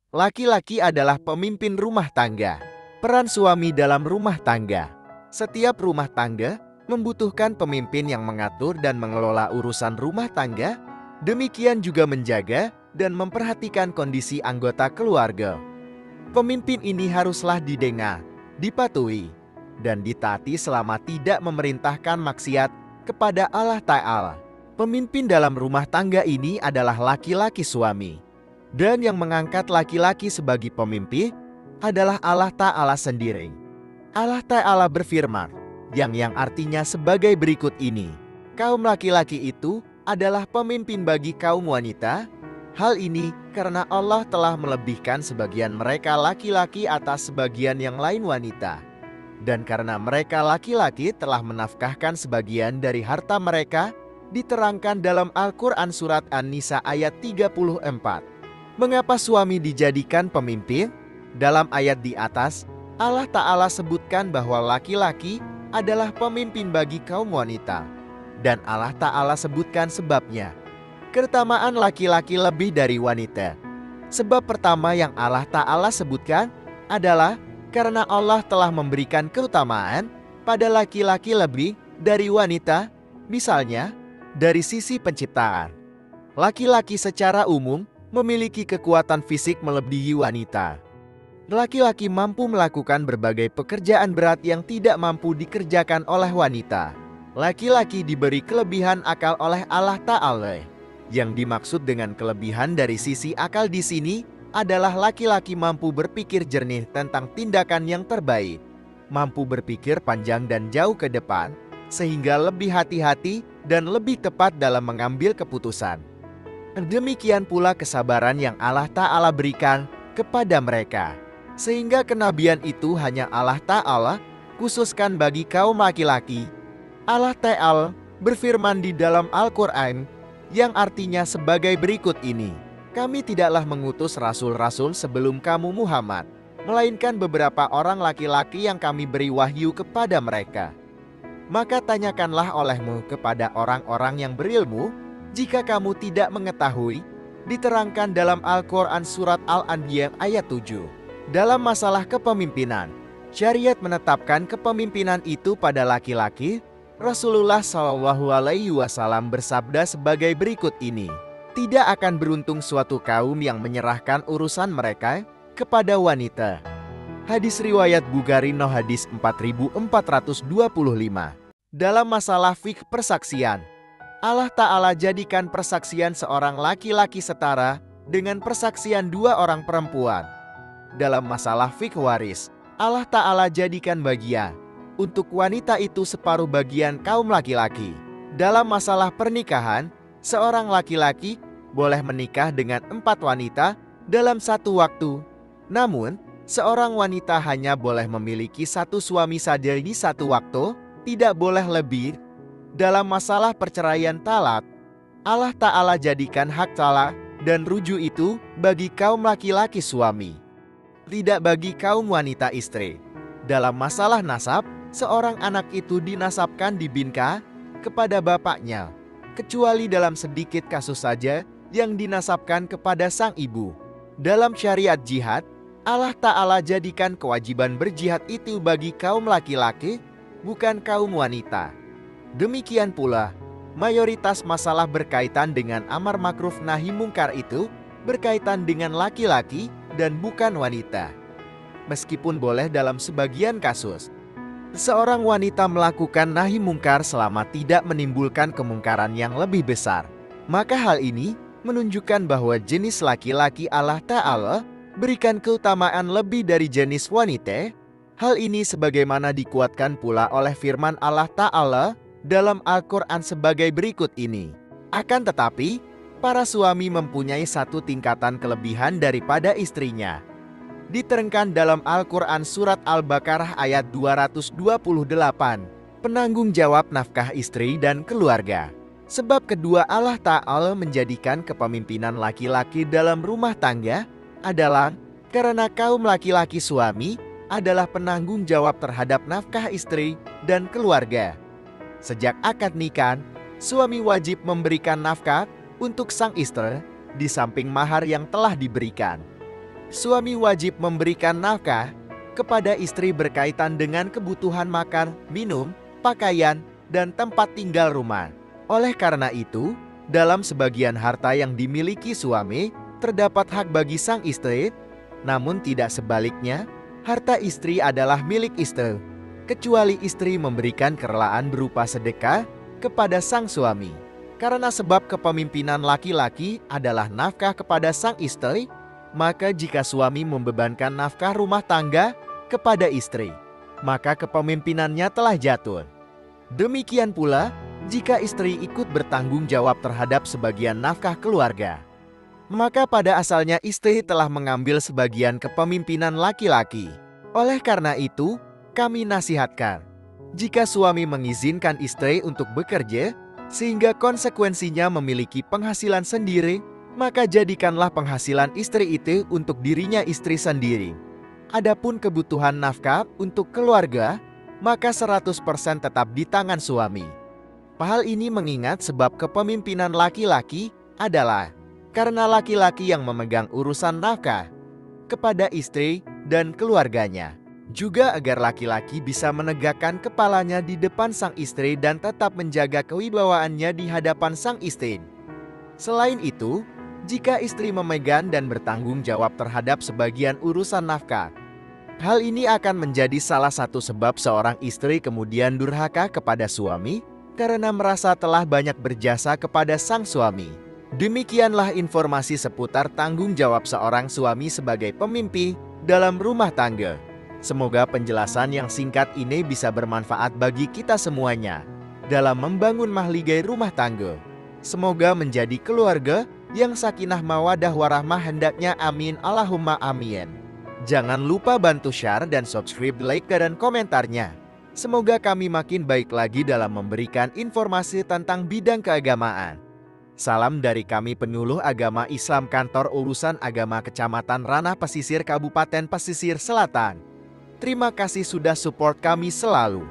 Laki-laki adalah pemimpin rumah tangga. Peran suami dalam rumah tangga. Setiap rumah tangga membutuhkan pemimpin yang mengatur dan mengelola urusan rumah tangga, demikian juga menjaga dan memperhatikan kondisi anggota keluarga. Pemimpin ini haruslah didengar, dipatuhi, dan ditaati selama tidak memerintahkan maksiat kepada Allah Ta'ala. Pemimpin dalam rumah tangga ini adalah laki-laki suami. Dan yang mengangkat laki-laki sebagai pemimpin adalah Allah Ta'ala sendiri. Allah Ta'ala berfirman, yang artinya sebagai berikut ini. Kaum laki-laki itu adalah pemimpin bagi kaum wanita. Hal ini karena Allah telah melebihkan sebagian mereka laki-laki atas sebagian yang lain wanita. Dan karena mereka laki-laki telah menafkahkan sebagian dari harta mereka, diterangkan dalam Al-Quran Surat An-Nisa ayat 34. Mengapa suami dijadikan pemimpin? Dalam ayat di atas, Allah Ta'ala sebutkan bahwa laki-laki adalah pemimpin bagi kaum wanita. Dan Allah Ta'ala sebutkan sebabnya. Keutamaan laki-laki lebih dari wanita. Sebab pertama yang Allah Ta'ala sebutkan adalah karena Allah telah memberikan keutamaan pada laki-laki lebih dari wanita, misalnya dari sisi penciptaan. Laki-laki secara umum memiliki kekuatan fisik melebihi wanita. Laki-laki mampu melakukan berbagai pekerjaan berat yang tidak mampu dikerjakan oleh wanita. Laki-laki diberi kelebihan akal oleh Allah Ta'ala. Yang dimaksud dengan kelebihan dari sisi akal di sini adalah laki-laki mampu berpikir jernih tentang tindakan yang terbaik, mampu berpikir panjang dan jauh ke depan, sehingga lebih hati-hati dan lebih tepat dalam mengambil keputusan. Demikian pula kesabaran yang Allah Ta'ala berikan kepada mereka. Sehingga kenabian itu hanya Allah Ta'ala khususkan bagi kaum laki-laki. Allah Ta'ala berfirman di dalam Al-Quran yang artinya sebagai berikut ini. Kami tidaklah mengutus rasul-rasul sebelum kamu Muhammad, melainkan beberapa orang laki-laki yang kami beri wahyu kepada mereka. Maka tanyakanlah olehmu kepada orang-orang yang berilmu, jika kamu tidak mengetahui, diterangkan dalam Al-Quran Surat Al-Anbiya ayat 7. Dalam masalah kepemimpinan, syariat menetapkan kepemimpinan itu pada laki-laki. Rasulullah SAW bersabda sebagai berikut ini. Tidak akan beruntung suatu kaum yang menyerahkan urusan mereka kepada wanita. Hadis riwayat Bukhari no hadis 4425. Dalam masalah fikih persaksian, Allah Ta'ala jadikan persaksian seorang laki-laki setara dengan persaksian dua orang perempuan. Dalam masalah fikih waris, Allah Ta'ala jadikan bagian untuk wanita itu separuh bagian kaum laki-laki. Dalam masalah pernikahan, seorang laki-laki boleh menikah dengan 4 wanita dalam satu waktu. Namun, seorang wanita hanya boleh memiliki 1 suami saja di satu waktu, tidak boleh lebih. Dalam masalah perceraian talak, Allah Ta'ala jadikan hak talak dan rujuk itu bagi kaum laki-laki suami, tidak bagi kaum wanita istri. Dalam masalah nasab, seorang anak itu dinasabkan dibinka kepada bapaknya, kecuali dalam sedikit kasus saja yang dinasabkan kepada sang ibu. Dalam syariat jihad, Allah Ta'ala jadikan kewajiban berjihad itu bagi kaum laki-laki, bukan kaum wanita. Demikian pula, mayoritas masalah berkaitan dengan amar makruf nahi mungkar itu berkaitan dengan laki-laki dan bukan wanita. Meskipun boleh dalam sebagian kasus, seorang wanita melakukan nahi mungkar selama tidak menimbulkan kemungkaran yang lebih besar, maka hal ini menunjukkan bahwa jenis laki-laki Allah Ta'ala berikan keutamaan lebih dari jenis wanita. Hal ini sebagaimana dikuatkan pula oleh firman Allah Ta'ala dalam Al-Quran sebagai berikut ini. Akan tetapi, para suami mempunyai satu tingkatan kelebihan daripada istrinya. Diterangkan dalam Al-Quran Surat Al-Baqarah ayat 228, penanggung jawab nafkah istri dan keluarga. Sebab kedua Allah Ta'ala menjadikan kepemimpinan laki-laki dalam rumah tangga adalah karena kaum laki-laki suami adalah penanggung jawab terhadap nafkah istri dan keluarga. Sejak akad nikah, suami wajib memberikan nafkah untuk sang istri di samping mahar yang telah diberikan. Suami wajib memberikan nafkah kepada istri berkaitan dengan kebutuhan makan, minum, pakaian, dan tempat tinggal rumah. Oleh karena itu, dalam sebagian harta yang dimiliki suami, terdapat hak bagi sang istri, namun tidak sebaliknya, harta istri adalah milik istri, kecuali istri memberikan kerelaan berupa sedekah kepada sang suami. Karena sebab kepemimpinan laki-laki adalah nafkah kepada sang istri, maka jika suami membebankan nafkah rumah tangga kepada istri, maka kepemimpinannya telah jatuh. Demikian pula, jika istri ikut bertanggung jawab terhadap sebagian nafkah keluarga, maka pada asalnya istri telah mengambil sebagian kepemimpinan laki-laki. Oleh karena itu, kami nasihatkan, jika suami mengizinkan istri untuk bekerja, sehingga konsekuensinya memiliki penghasilan sendiri, maka jadikanlah penghasilan istri itu untuk dirinya istri sendiri. Adapun kebutuhan nafkah untuk keluarga, maka 100% tetap di tangan suami. Hal ini mengingat sebab kepemimpinan laki-laki adalah karena laki-laki yang memegang urusan nafkah kepada istri dan keluarganya. Juga agar laki-laki bisa menegakkan kepalanya di depan sang istri dan tetap menjaga kewibawaannya di hadapan sang istri. Selain itu, jika istri memegang dan bertanggung jawab terhadap sebagian urusan nafkah, hal ini akan menjadi salah satu sebab seorang istri kemudian durhaka kepada suami karena merasa telah banyak berjasa kepada sang suami. Demikianlah informasi seputar tanggung jawab seorang suami sebagai pemimpin dalam rumah tangga. Semoga penjelasan yang singkat ini bisa bermanfaat bagi kita semuanya dalam membangun mahligai rumah tangga. Semoga menjadi keluarga yang sakinah mawadah warahmah hendaknya, amin Allahumma amin. Jangan lupa bantu share dan subscribe, like dan komentarnya. Semoga kami makin baik lagi dalam memberikan informasi tentang bidang keagamaan. Salam dari kami penyuluh agama Islam Kantor Urusan Agama Kecamatan Ranah Pesisir Kabupaten Pesisir Selatan. Terima kasih sudah support kami selalu.